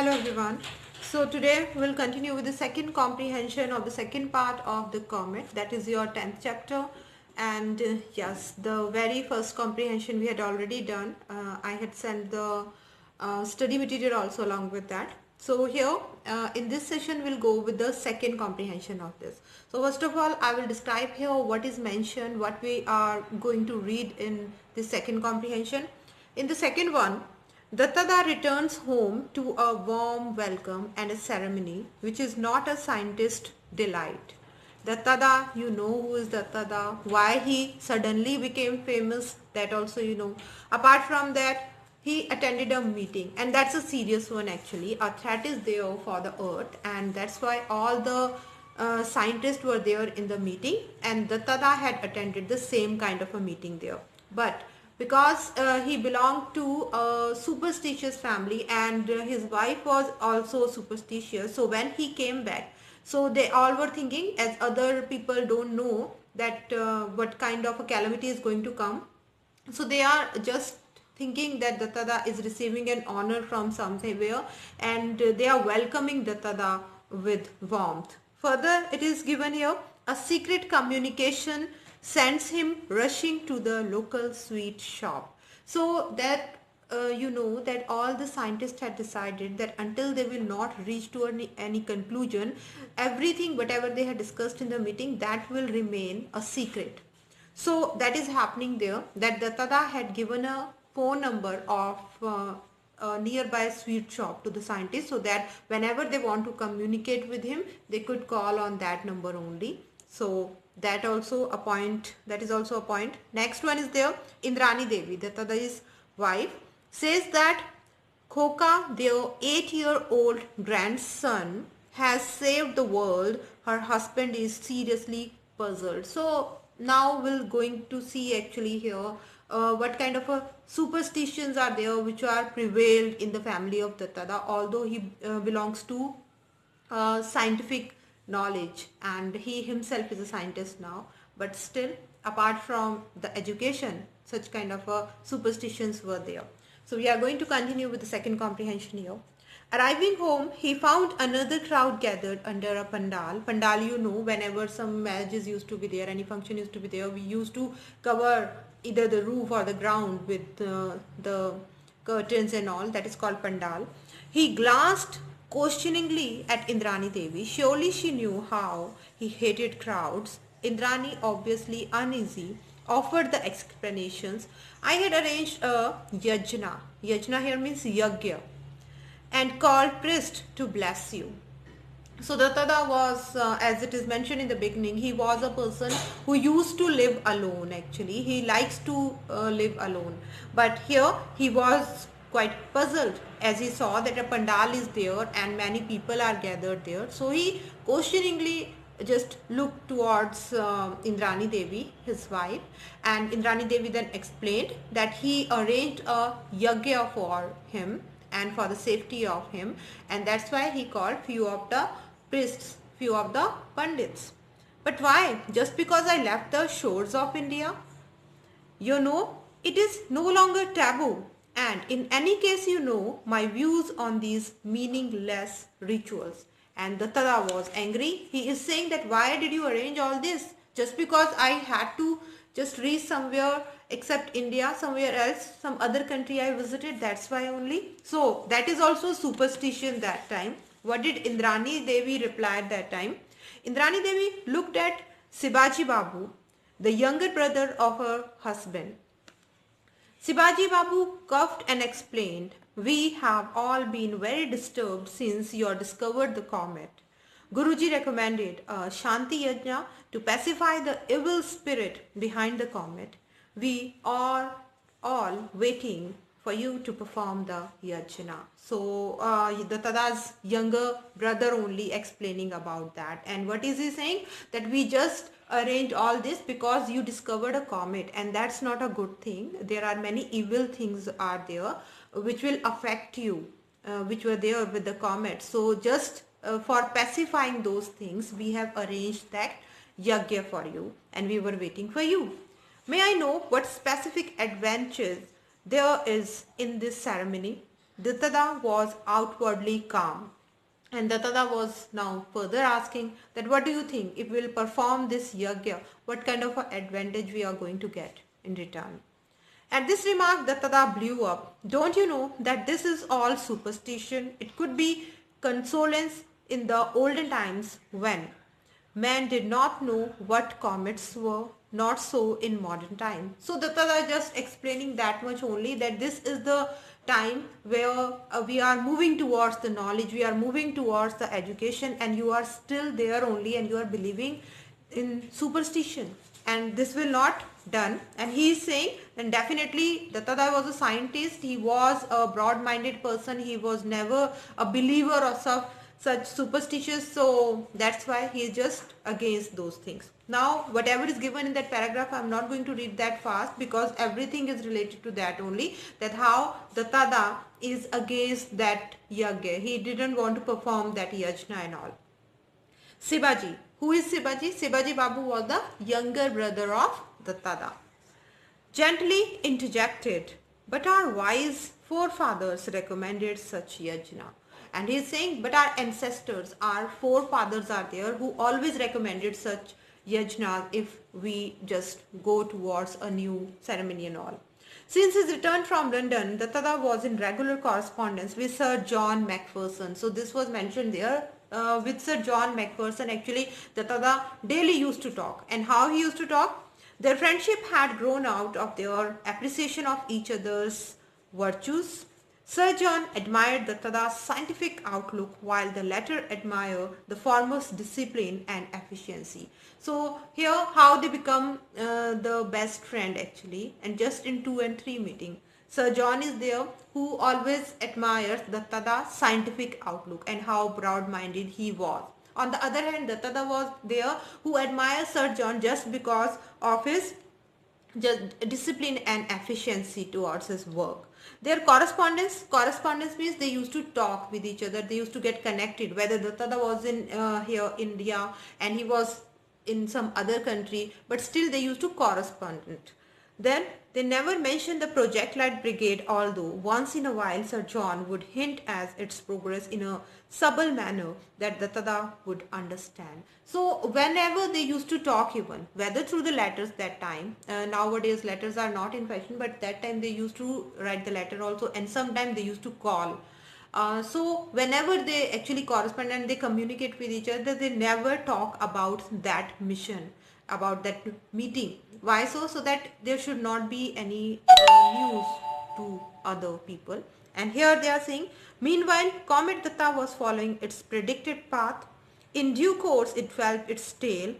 Hello everyone. So today we'll continue with the second comprehension of the second part of the comet, that is your 10th chapter. And yes, the very first comprehension we had already done. I had sent the study material also along with that. So here in this session we'll go with the second comprehension of this. So first of all, I will describe here what is mentioned, what we are going to read in the second comprehension. In the second one, Dattada returns home to a warm welcome and a ceremony which is not a scientist delight. Dattada, you know who is Dattada, why he suddenly became famous, that also you know. Apart from that, he attended a meeting, and that's a serious one actually. A threat is there for the earth, and that's why all the scientists were there in the meeting, and Dattada had attended the same kind of a meeting there. But because he belonged to a superstitious family and his wife was also superstitious, so when he came back, so they all were thinking, as other people don't know that what kind of a calamity is going to come, so they are just thinking that Dattada is receiving an honor from somewhere, and they are welcoming Dattada with warmth. Further, it is given here, a secret communication sends him rushing to the local sweet shop. So that you know that all the scientists had decided that until they will not reach to any conclusion, everything whatever they had discussed in the meeting, that will remain a secret. So that is happening there, that Dattada had given a phone number of a nearby sweet shop to the scientists, so that whenever they want to communicate with him, they could call on that number only. So that also a point, that is also a point. Next one is there, Indrani Devi, Dattada's wife, says that Khoka, their 8-year-old grandson, has saved the world. Her husband is seriously puzzled. So now we're going to see actually here what kind of superstitions are there which are prevailed in the family of Dattada, although he belongs to scientific knowledge and he himself is a scientist now, but still apart from the education, such kind of superstitions were there. So we are going to continue with the second comprehension here. Arriving home, he found another crowd gathered under a pandal. Pandal, you know, whenever some marriages used to be there, any function used to be there, we used to cover either the roof or the ground with the curtains and all. That is called pandal. He glanced questioningly at Indrani Devi. Surely she knew how he hated crowds. Indrani, obviously uneasy, offered the explanations. I had arranged a yajna. Yajna here means yagya, and called priest to bless you. So Dattada was, as it is mentioned in the beginning, he was a person who used to live alone actually. He likes to live alone. But here he was quite puzzled as he saw that a pandal is there and many people are gathered there. So he questioningly just looked towards Indrani Devi, his wife, and Indrani Devi then explained that he arranged a yagya for him and for the safety of him, and that's why he called few of the priests, few of the pandits. But why? Just because I left the shores of India? You know, it is no longer taboo, and in any case, you know my views on these meaningless rituals. And Dattada was angry. He is saying that why did you arrange all this? Just because I had to just reach somewhere except India, somewhere else, some other country I visited, that's why only. So that is also superstition that time. What did Indrani Devi reply at that time? Indrani Devi looked at Sibaji Babu, the younger brother of her husband. Sibaji Babu coughed and explained, we have all been very disturbed since you discovered the comet. Guruji recommended a Shanti Yajna to pacify the evil spirit behind the comet. We are all waiting for you to perform the yajna. So Dattada's younger brother only explaining about that. And what is he saying? That we just arranged all this because you discovered a comet, and that's not a good thing. There are many evil things are there which will affect you, which were there with the comet. So just for pacifying those things, we have arranged that yagya for you and we were waiting for you. May I know what specific adventures there is in this ceremony? Datada was outwardly calm. And Datada was now further asking that what do you think if we will perform this yagya, what kind of a advantage we are going to get in return? At this remark, Datada blew up. Don't you know that this is all superstition? It could be consolence in the olden times when man did not know what comets were, not so in modern time. So Datada just explaining that much only, that this is the time where we are moving towards the knowledge, we are moving towards the education, and you are still there only and you are believing in superstition, and this will not done. And he is saying, and definitely Datada was a scientist, he was a broad-minded person, he was never a believer of such superstitious, so that's why he is just against those things. Now whatever is given in that paragraph, I'm not going to read that fast because everything is related to that only, that how Datada is against that yagya, he didn't want to perform that yajna and all. Shivaji. Who is Shivaji? Shivaji Babu was the younger brother of Datada. Gently interjected, but our wise forefathers recommended such yajna. And he is saying, but our ancestors, our forefathers are there who always recommended such yajna if we just go towards a new ceremony and all. Since his return from London, Datada was in regular correspondence with Sir John Macpherson. So this was mentioned there. With Sir John Macpherson, actually Datada daily used to talk. And how he used to talk? Their friendship had grown out of their appreciation of each other's virtues. Sir John admired Dattada's scientific outlook while the latter admired the former's discipline and efficiency. So here how they become the best friend actually, and just in 2 and 3 meeting. Sir John is there who always admires Dattada's scientific outlook and how broad-minded he was. On the other hand, Dattada was there who admires Sir John just because of his just discipline and efficiency towards his work. Their correspondence means they used to talk with each other, they used to get connected, whether Dattada was in here India and he was in some other country, but still they used to correspond. Then they never mentioned the Project Light Brigade, although once in a while Sir John would hint at its progress in a subtle manner that Dattada would understand. So whenever they used to talk, even whether through the letters that time, nowadays letters are not in fashion, but that time they used to write the letter also, and sometimes they used to call. So whenever they actually correspond and they communicate with each other, they never talk about that mission, about that meeting. Why so? So that there should not be any news to other people. And here they are saying, meanwhile, Comet Datta was following its predicted path. In due course, it felt its tail.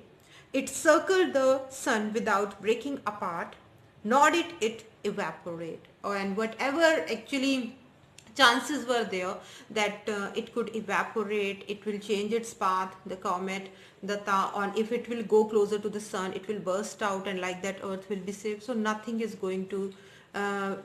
It circled the sun without breaking apart, nor did it evaporate. And whatever actually chances were there that it could evaporate, it will change its path, the comet, on if it will go closer to the sun, it will burst out, and like that earth will be saved. So nothing is going to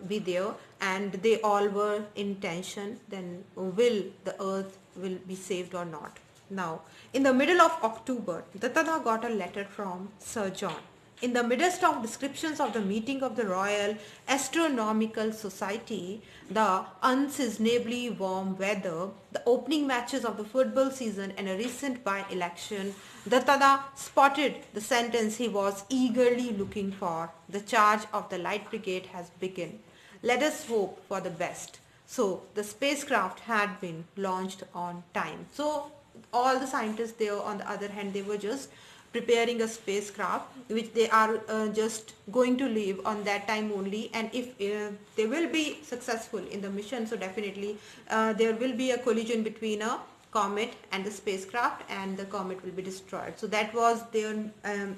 be there, and they all were in tension, then will the earth will be saved or not. Now in the middle of October, Datada got a letter from Sir John. In the midst of descriptions of the meeting of the Royal Astronomical Society, the unseasonably warm weather, the opening matches of the football season, and a recent by-election, Datada spotted the sentence he was eagerly looking for. The charge of the Light Brigade has begun. Let us hope for the best. So the spacecraft had been launched on time. So all the scientists there, on the other hand, they were just preparing a spacecraft which they are just going to leave on that time only, and if they will be successful in the mission, so definitely there will be a collision between a comet and the spacecraft, and the comet will be destroyed. So that was their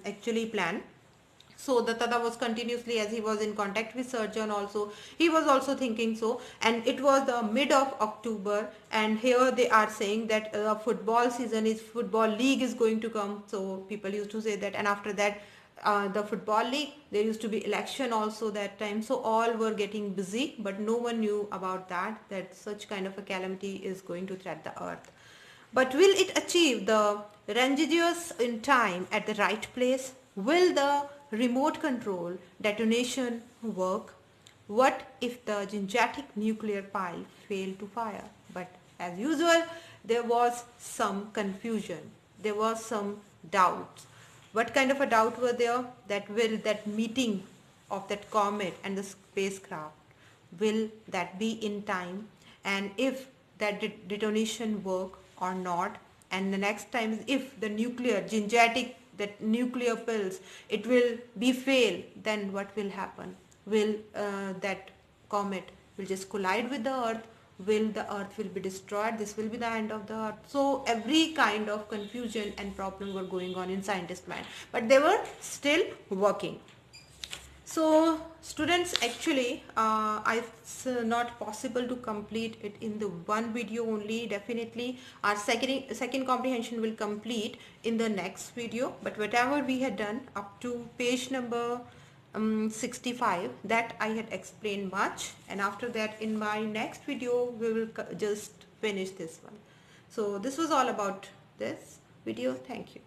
actually plan. So Datada was continuously, as he was in contact with Sir John also, he was also thinking so, and it was the mid of October, and here they are saying that football league is going to come. So people used to say that, and after that the football league, there used to be election also that time. So all were getting busy, but no one knew about that such kind of a calamity is going to threat the earth. But will it achieve the rendezvous in time at the right place? Will the remote control detonation work? what if the Gangetic nuclear pile failed to fire? But as usual, there was some confusion. There was some doubts. What kind of a doubt were there? That will that meeting of that comet and the spacecraft, will that be in time, and if that detonation work or not, and the next time is if the nuclear Gangetic, that nuclear pills, it will be fail, then what will happen? Will that comet will just collide with the earth? Will the earth will be destroyed? This will be the end of the earth. So every kind of confusion and problem were going on in scientists' mind, but they were still working. So students, actually it's not possible to complete it in the one video only. Definitely our second comprehension will complete in the next video, but whatever we had done up to page number 65, that I had explained much, and after that in my next video we will just finish this one. So this was all about this video. Thank you.